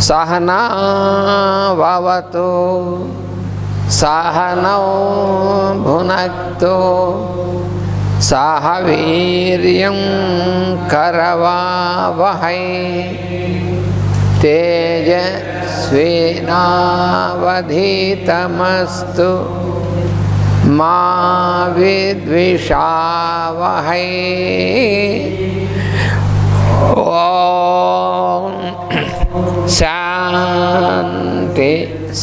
Sahana vavatu sahanau bhunaktu sahaviryam karavavahai tejasvinavadhitamastu ma vidvishavahai. Om Shanti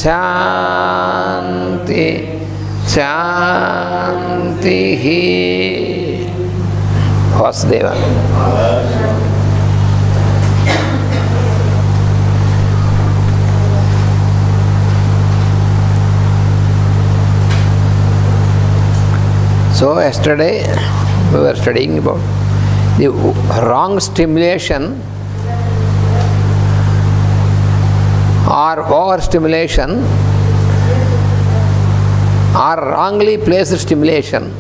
Shanti Shanti. Vasudeva. So yesterday we were studying about the wrong stimulation or overstimulation or wrongly placed stimulation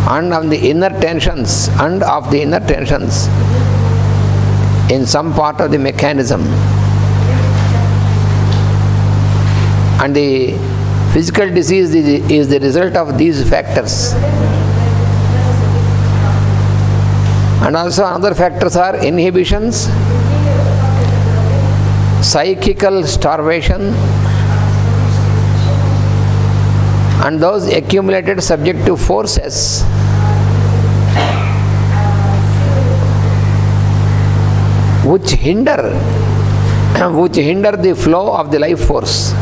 and of the inner tensions in some part of the mechanism, and the physical disease is the result of these factors. And also another factors are inhibitions, psychical starvation, and those accumulated subjective forces which hinder the flow of the life force.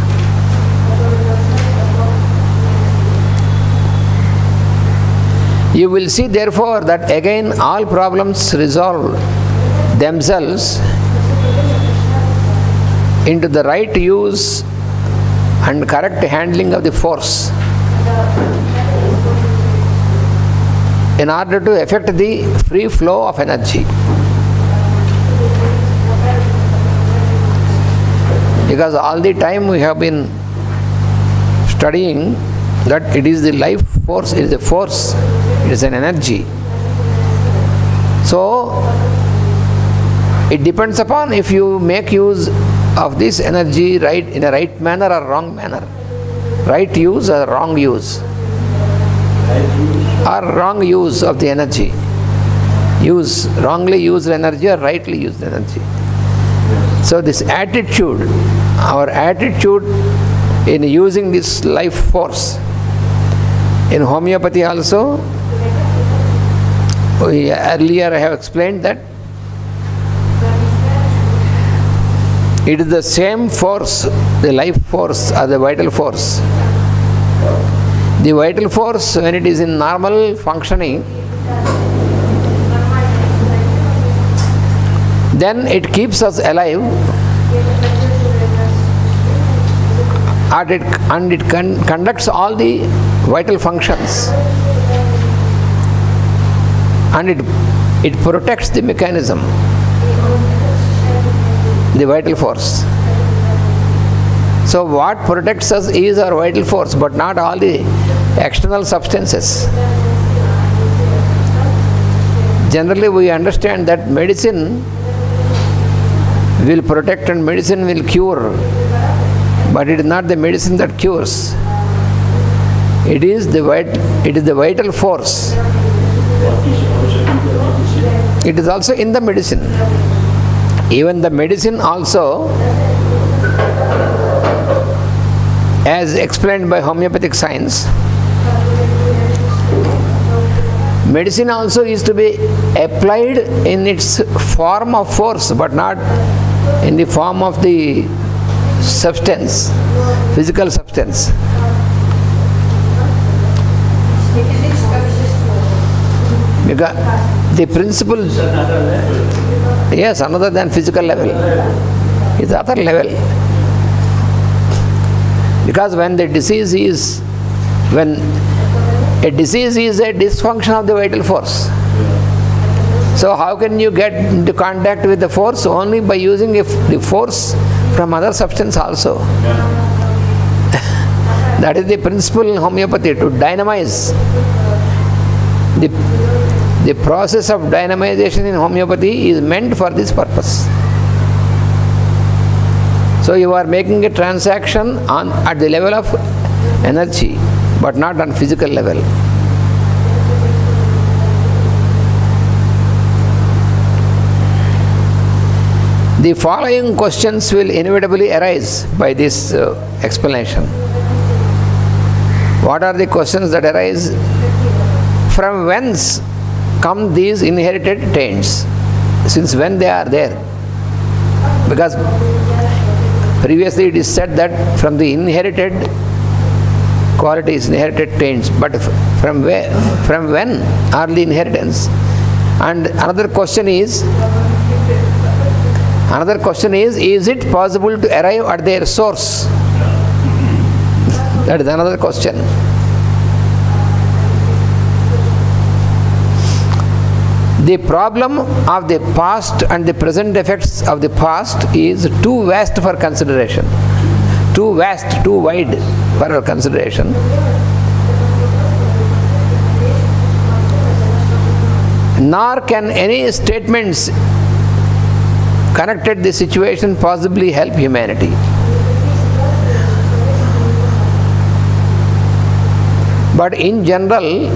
You will see therefore that again all problems resolve themselves into the right use and correct handling of the force in order to effect the free flow of energy. Because all the time we have been studying that it is the life force, it is a force, it is an energy. So it depends upon if you make use of this energy right in a right manner or wrong manner. Right use or wrong use. Or wrong use of the energy. Use wrongly used energy or rightly used energy. So this attitude, our attitude in using this life force. In homeopathy also, earlier I have explained that it is the same force, the life force or the vital force. The vital force, when it is in normal functioning, then it keeps us alive and it conducts all the vital functions, and it protects the mechanism, the vital force. So what protects us is our vital force, but not all the external substances. Generally we understand that medicine will protect and medicine will cure, but it is not the medicine that cures. It is the vital force. It is also in the medicine. Even the medicine also, as explained by homeopathic science, medicine also is to be applied in its form of force, but not in the form of the substance, physical substance. Because the principle, yes, another than physical level, is other level. Because when a disease is a dysfunction of the vital force. So how can you get into contact with the force? Only by using the force from other substance also. That is the principle in homeopathy, to dynamize The process of dynamization in homeopathy is meant for this purpose. So you are making a transaction at the level of energy, but not on physical level. The following questions will inevitably arise by this explanation. What are the questions that arise? From whence come these inherited taints? Since when they are there? Because previously it is said that from the inherited qualities, inherited taints, but from where? From when are the inheritance? And another question is, is it possible to arrive at their source? That is another question. The problem of the past and the present effects of the past is too vast for consideration. Too vast, too wide for our consideration. Nor can any statements connected this situation possibly help humanity. But in general,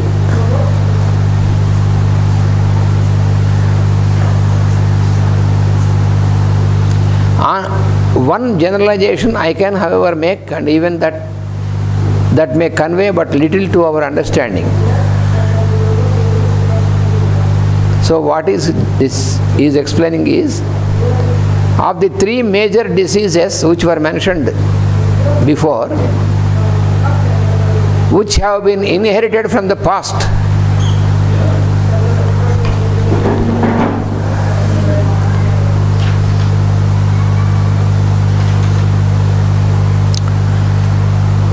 one generalization I can, however, make, and even that may convey but little to our understanding. So what is this is explaining is, of the three major diseases which were mentioned before, which have been inherited from the past,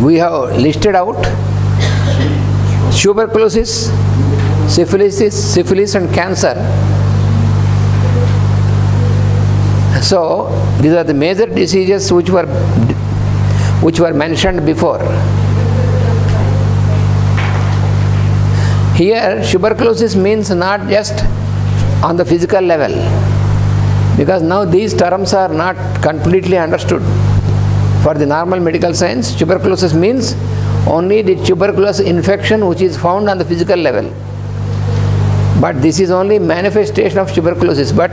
we have listed out tuberculosis, syphilis and cancer. So these are the major diseases which were mentioned before. Here tuberculosis means not just on the physical level, because now these terms are not completely understood. For the normal medical science, tuberculosis means only the tuberculous infection which is found on the physical level. But this is only manifestation of tuberculosis. But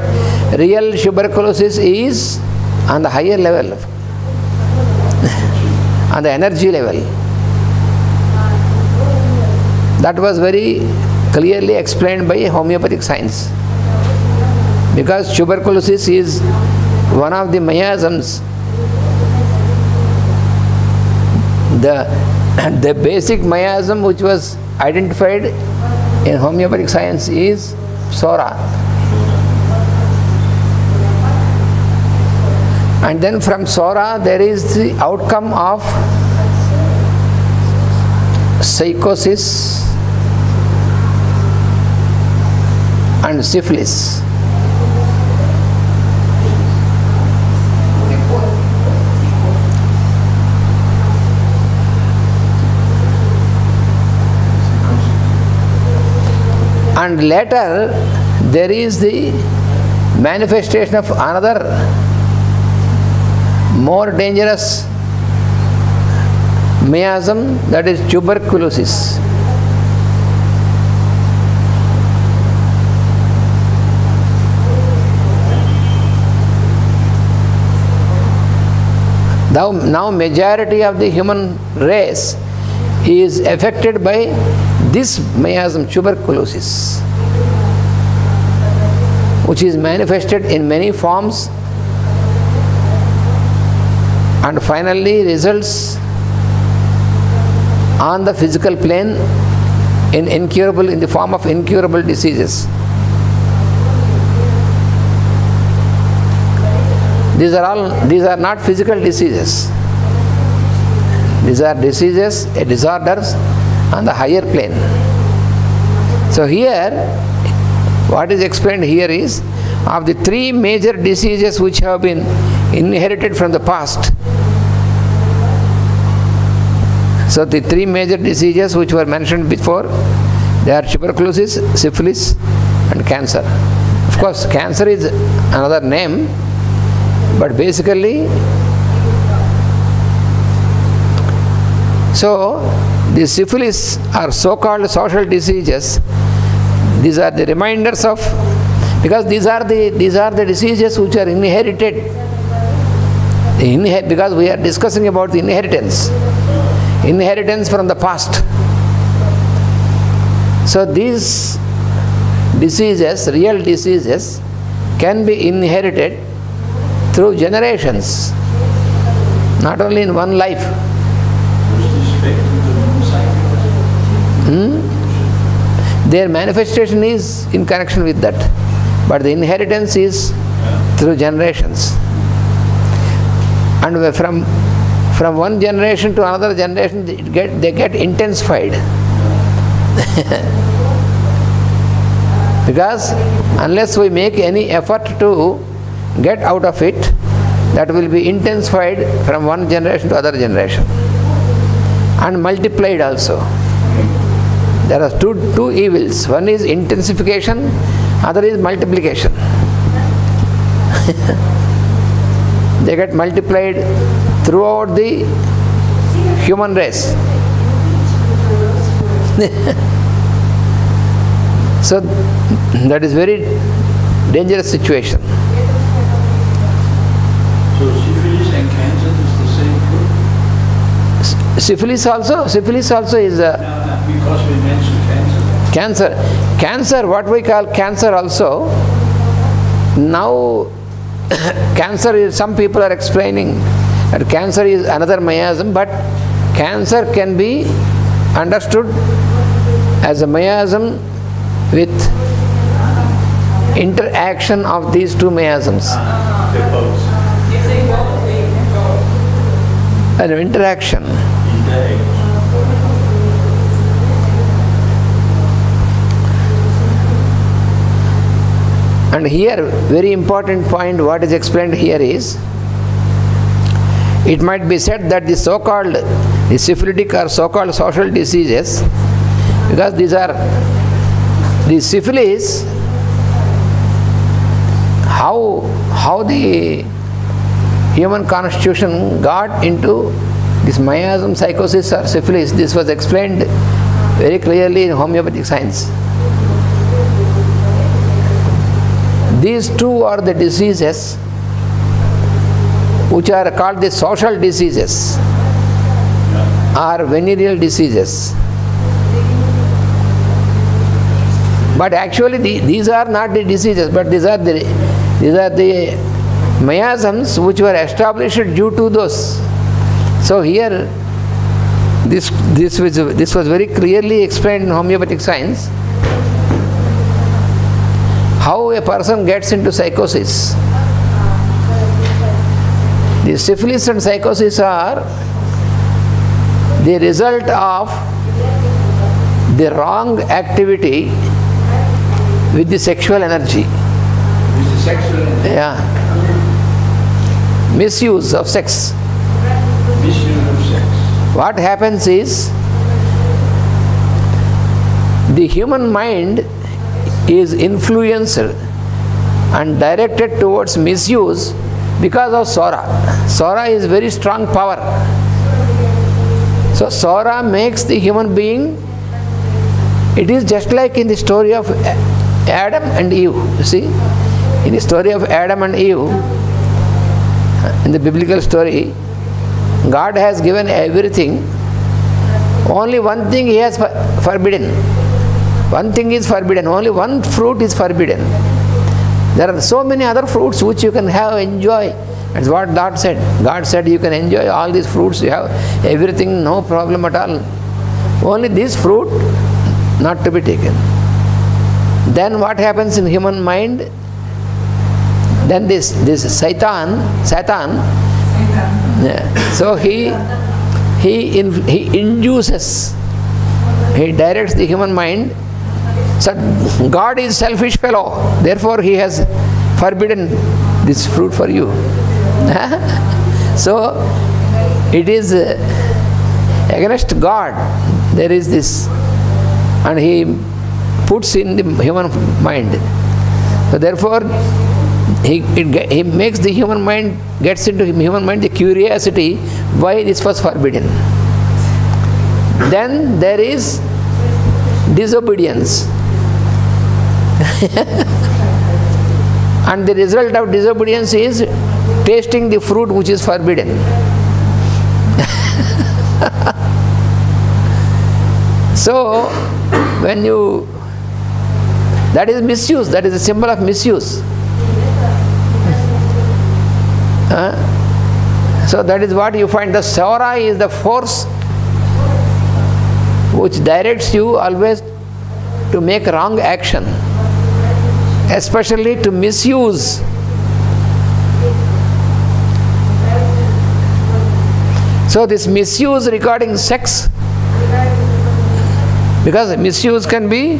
real tuberculosis is on the higher level, on the energy level. That was very clearly explained by homeopathic science. Because tuberculosis is one of the miasms. The basic miasm which was identified in homeopathic science is psora. And then from psora there is the outcome of psychosis and syphilis. And later there is the manifestation of another more dangerous miasm, that is tuberculosis. Now majority of the human race is affected by this miasm, tuberculosis, which is manifested in many forms and finally results on the physical plane in the form of incurable diseases. These are not physical diseases. These are diseases, disorders on the higher plane. So here, what is explained here is, of the three major diseases which have been inherited from the past. So the three major diseases which were mentioned before, They are tuberculosis, syphilis and cancer. Of course, cancer is another name, but basically, so the syphilis are so-called social diseases. These are the reminders of, because these are the diseases which are inherited. Because we are discussing about the inheritance from the past. So these diseases, real diseases, can be inherited through generations, not only in one life. Their manifestation is in connection with that, but the inheritance is through generations. And from one generation to another generation, they get intensified. Because unless we make any effort to get out of it, that will be intensified from one generation to other generation and multiplied also. There are two evils. One is intensification, other is multiplication. They get multiplied throughout the human race. So that is very dangerous situation. So syphilis and cancer is the same group? Syphilis also is a... No, because we mentioned cancer. Cancer, what we call cancer also, now cancer is, some people are explaining that cancer is another miasm, but cancer can be understood as a miasm with interaction of these two miasms. An interaction. And here, very important point, what is explained here is, it might be said that the so-called, the syphilitic or so-called social diseases, because these are, the syphilis, how the human constitution got into this miasm, psychosis or syphilis, this was explained very clearly in homeopathic science. These two are the diseases which are called the social diseases or venereal diseases. But actually these are not the diseases, but these are the miasms which were established due to those. So here this was very clearly explained in homeopathic science, how a person gets into psychosis. The syphilis and psychosis are the result of the wrong activity with the sexual energy. With the sexual energy? Yeah. Misuse of sex. Misuse of sex. What happens is, the human mind is influenced and directed towards misuse because of Sora. Sora is very strong power. So Sora makes the human being, it is just like in the story of Adam and Eve. You see, in the story of Adam and Eve, in the biblical story, God has given everything. Only one thing He has forbidden. One thing is forbidden. Only one fruit is forbidden. There are so many other fruits which you can have, enjoy. That's what God said. God said you can enjoy all these fruits. You have everything, no problem at all. Only this fruit not to be taken. Then what happens in human mind? Then this Satan. Yeah. So he induces, he directs the human mind. So God is selfish fellow, therefore He has forbidden this fruit for you. So it is against God. There is this and he puts in the human mind. So therefore, he makes the human mind, gets into human mind the curiosity why this was forbidden. Then there is disobedience. And the result of disobedience is tasting the fruit which is forbidden. So, when you, that is misuse, that is a symbol of misuse. So that is what you find. The Saura is the force which directs you always to make wrong action, especially to misuse. So this misuse regarding sex, because misuse can be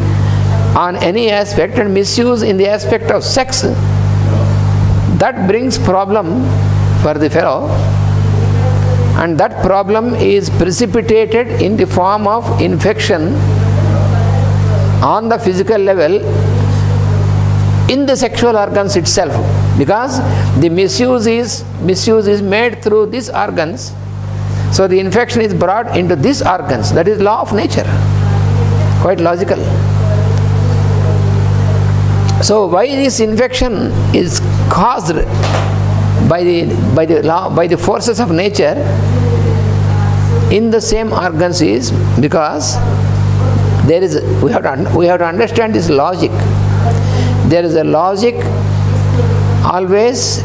on any aspect, and misuse in the aspect of sex, that brings problem for the fellow, and that problem is precipitated in the form of infection on the physical level in the sexual organs itself, because the misuse is made through these organs. So the infection is brought into these organs. That is law of nature, quite logical. So why this infection is caused by the forces of nature in the same organs is because there is, we have to understand this logic. There is a logic always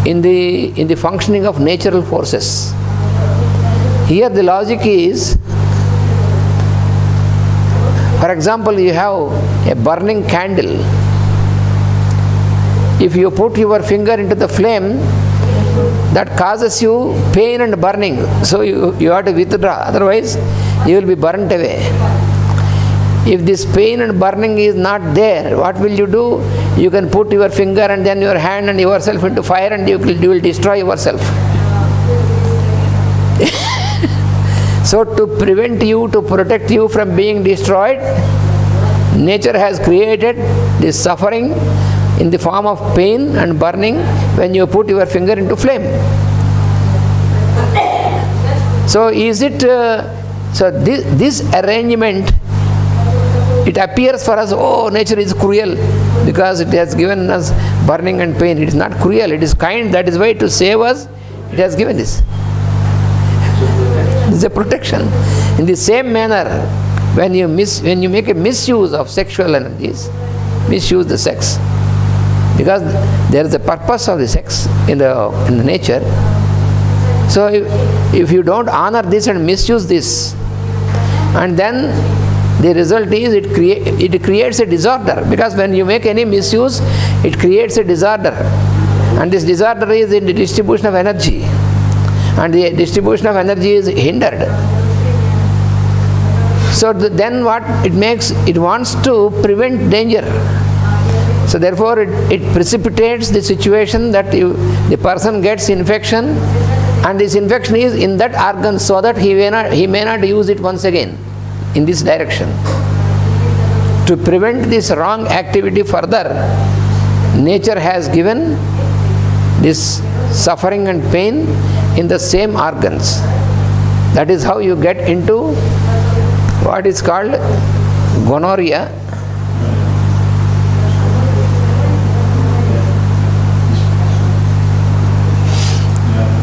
in the functioning of natural forces. Here the logic is, for example, you have a burning candle. If you put your finger into the flame, that causes you pain and burning. So you have to withdraw, otherwise you will be burnt away. If this pain and burning is not there, what will you do? You can put your finger and then your hand and yourself into fire, and you will destroy yourself. So to prevent you, to protect you from being destroyed, nature has created this suffering in the form of pain and burning when you put your finger into flame. So is it, so this arrangement, it appears for us, oh, nature is cruel because it has given us burning and pain. It is not cruel, it is kind. That is why to save us, it has given this. This is a protection. In the same manner, when you make a misuse of sexual energies, misuse the sex, because there is a purpose of the sex in the nature. So if you don't honor this and misuse this, and then the result is it creates a disorder, because when you make any misuse, it creates a disorder, and this disorder is in the distribution of energy, and the distribution of energy is hindered. So then what it makes, it wants to prevent danger. So therefore it precipitates the situation that the person gets infection, and this infection is in that organ, so that he may not use it once again in this direction. To prevent this wrong activity further, nature has given this suffering and pain in the same organs. That is how you get into what is called gonorrhea.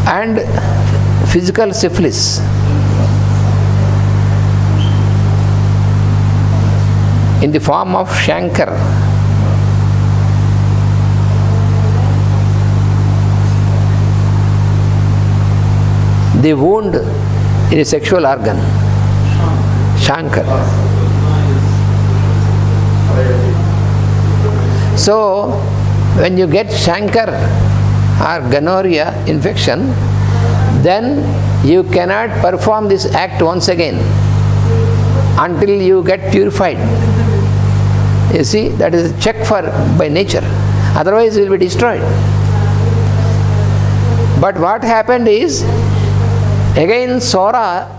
And physical syphilis. In the form of chancre. The wound in a sexual organ. Chancre. So, when you get chancre or gonorrhea infection, then you cannot perform this act once again until you get purified. You see, that is a check by nature. Otherwise, you will be destroyed. But what happened is, again Sora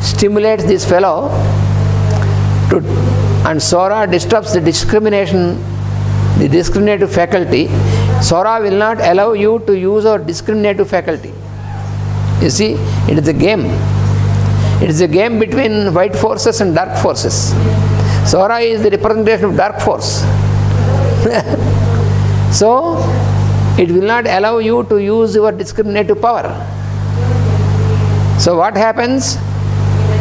stimulates this fellow, and Sora disturbs the discriminative faculty. Sora will not allow you to use our discriminative faculty. You see, it is a game. It is a game between white forces and dark forces. Sora is the representation of dark force. So, it will not allow you to use your discriminative power. So what happens?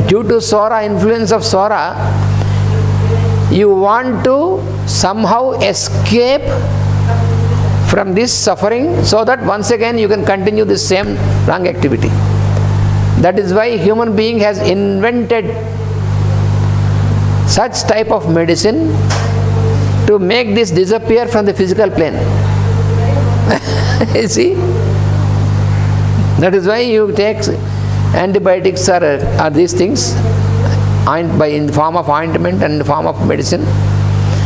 Due to Sora, influence of Sora, you want to somehow escape from this suffering so that once again you can continue the same wrong activity. That is why human being has invented such type of medicine to make this disappear from the physical plane. You see? That is why you take antibiotics or these things in the form of ointment and in the form of medicine,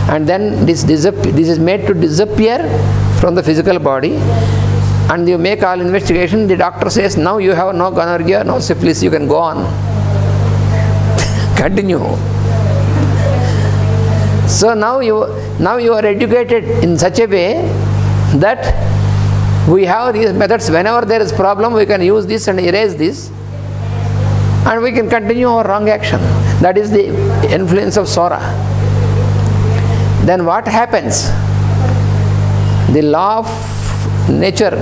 and then this is made to disappear from the physical body, and you make all investigation. The doctor says, now you have no gonorrhea, no syphilis, you can go on. Continue. So now you are educated in such a way that we have these methods. Whenever there is problem, we can use this and erase this, and we can continue our wrong action. That is the influence of Sora. Then what happens? The law of nature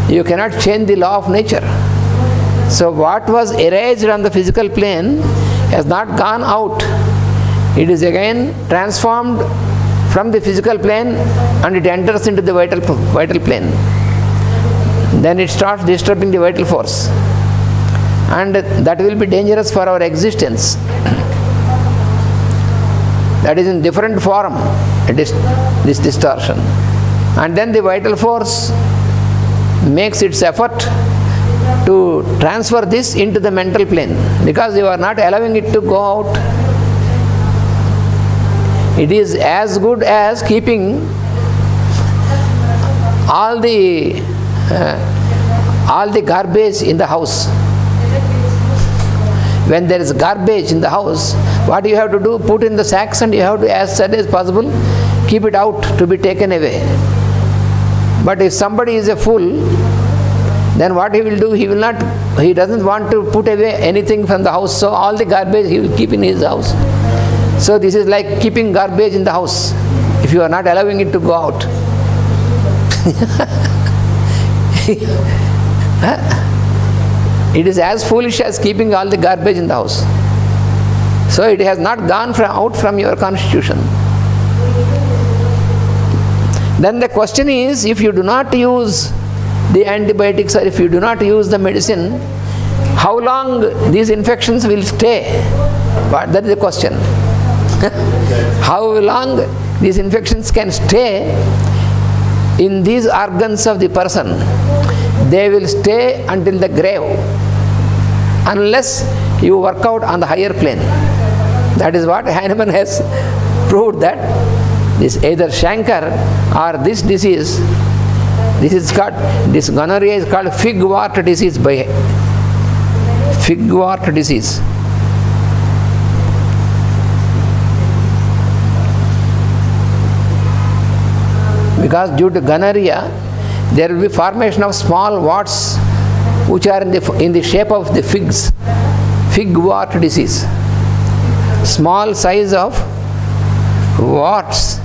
you cannot change the law of nature. So what was erased on the physical plane has not gone out. It is again transformed from the physical plane and it enters into the vital plane. Then it starts disturbing the vital force. And that will be dangerous for our existence. That is in different form, this distortion. And then the vital force makes its effort to transfer this into the mental plane, because you are not allowing it to go out. It is as good as keeping all the garbage in the house. When there is garbage in the house, what you have to do? Put in the sacks and you have to, as soon as possible, keep it out to be taken away. But if somebody is a fool, then what he will do? He doesn't want to put away anything from the house, so all the garbage he will keep in his house. So this is like keeping garbage in the house, if you are not allowing it to go out. It is as foolish as keeping all the garbage in the house. So it has not gone out from your constitution. Then the question is, if you do not use the antibiotics or if you do not use the medicine, how long these infections will stay? But that is the question. How long these infections can stay in these organs of the person? They will stay until the grave, unless you work out on the higher plane. That is what Hahnemann has proved, that this either chancre or this disease, this gonorrhea is called figwort disease by figwort disease. Because due to gonorrhea, there will be formation of small warts which are in the shape of the figs. Figwort disease. Small size of warts.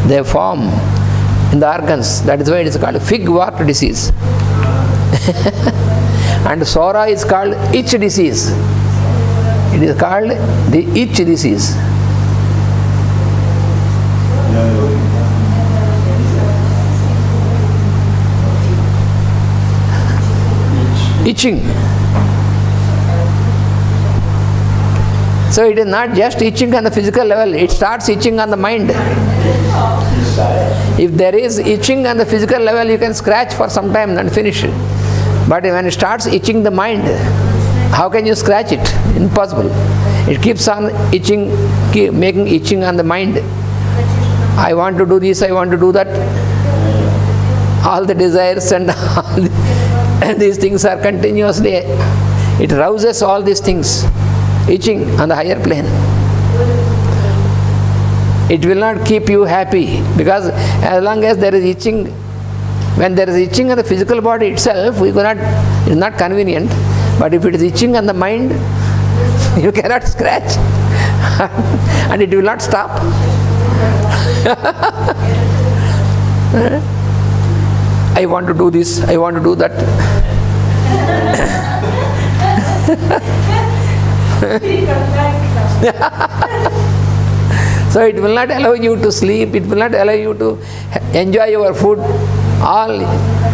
They form in the organs. That is why it is called figwort disease. And Sora is called itch disease. It is called the itch disease. Itching. So it is not just itching on the physical level, it starts itching on the mind. If there is itching on the physical level, you can scratch for some time and finish it. But when it starts itching the mind, how can you scratch it? Impossible. It keeps on itching, making itching on the mind. I want to do this, I want to do that. All the desires and all these things are continuously It rouses all these things. Itching on the higher plane. It will not keep you happy, because as long as there is itching, when there is itching on the physical body itself, it is not convenient. But if it is itching on the mind, you cannot scratch and it will not stop. I want to do this, I want to do that. So it will not allow you to sleep, it will not allow you to enjoy your food.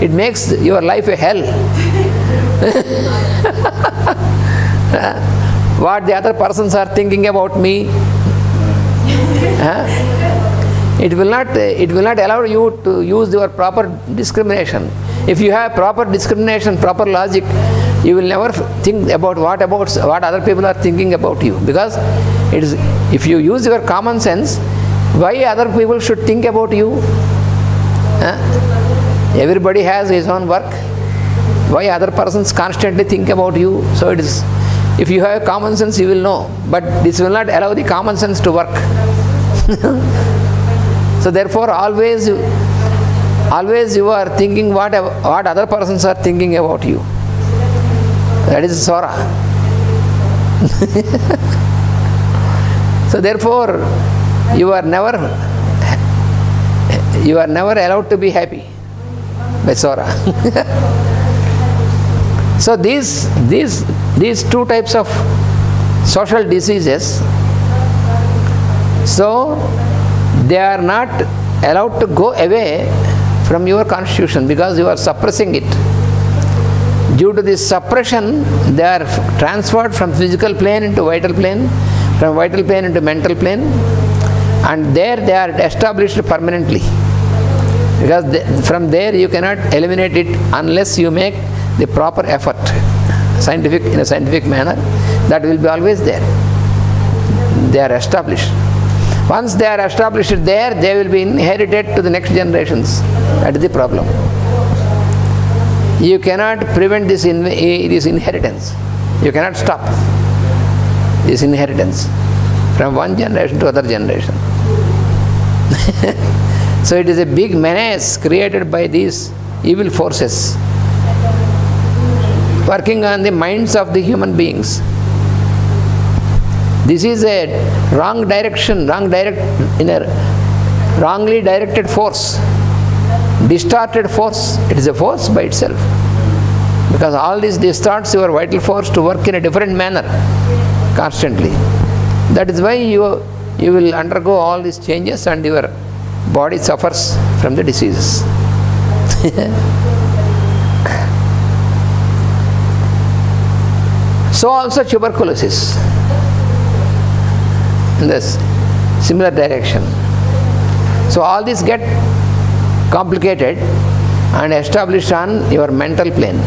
It makes your life a hell. What the other persons are thinking about me, it will not allow you to use your proper discrimination. If you have proper discrimination, proper logic, you will never think about what other people are thinking about you. Because if you use your common sense, why other people should think about you? Everybody has his own work. Why other persons constantly think about you? So it is, if you have common sense, you will know. But this will not allow the common sense to work. So therefore, always you are thinking what other persons are thinking about you. That is Sora. So therefore, you are never allowed to be happy by Sora. So these two types of social diseases, so they are not allowed to go away from your constitution, because you are suppressing it. Due to this suppression, they are transferred from physical plane into vital plane, from vital plane into mental plane, and there they are established permanently. Because from there you cannot eliminate it unless you make the proper effort, in a scientific manner. That will be always there. They are established. Once they are established there, they will be inherited to the next generations. That is the problem. You cannot prevent this inheritance. You cannot stop this inheritance from one generation to other generation. So it is a big menace created by these evil forces working on the minds of the human beings. This is a wrong direction, wrongly directed force, distorted force. It is a force by itself. Because all this distorts your vital force to work in a different manner constantly. That is why you will undergo all these changes and your body suffers from the diseases. So also tuberculosis, in this similar direction. So all these get complicated and established on your mental plane.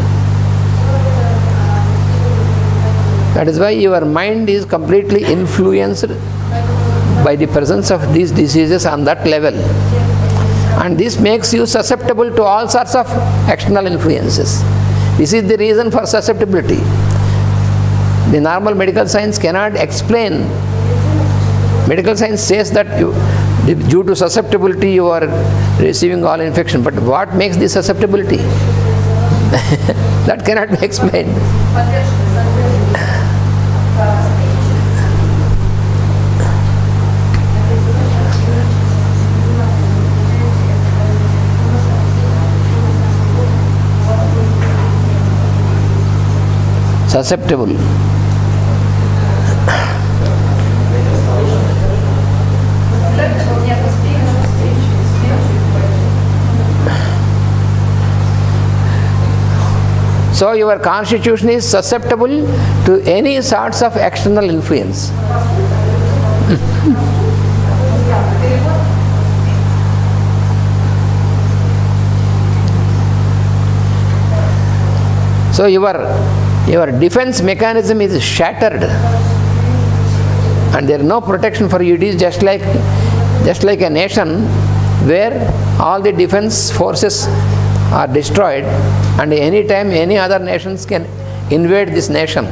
That is why your mind is completely influenced by the presence of these diseases on that level. And this makes you susceptible to all sorts of external influences. This is the reason for susceptibility. The normal medical science cannot explain. Medical science says that due to susceptibility you are receiving all infection. But what makes this susceptibility? That cannot be explained. Susceptible. So your constitution is susceptible to any sorts of external influence. So your defense mechanism is shattered and there is no protection for you. It is just like a nation where all the defense forces are destroyed, and any time any other nations can invade this nation.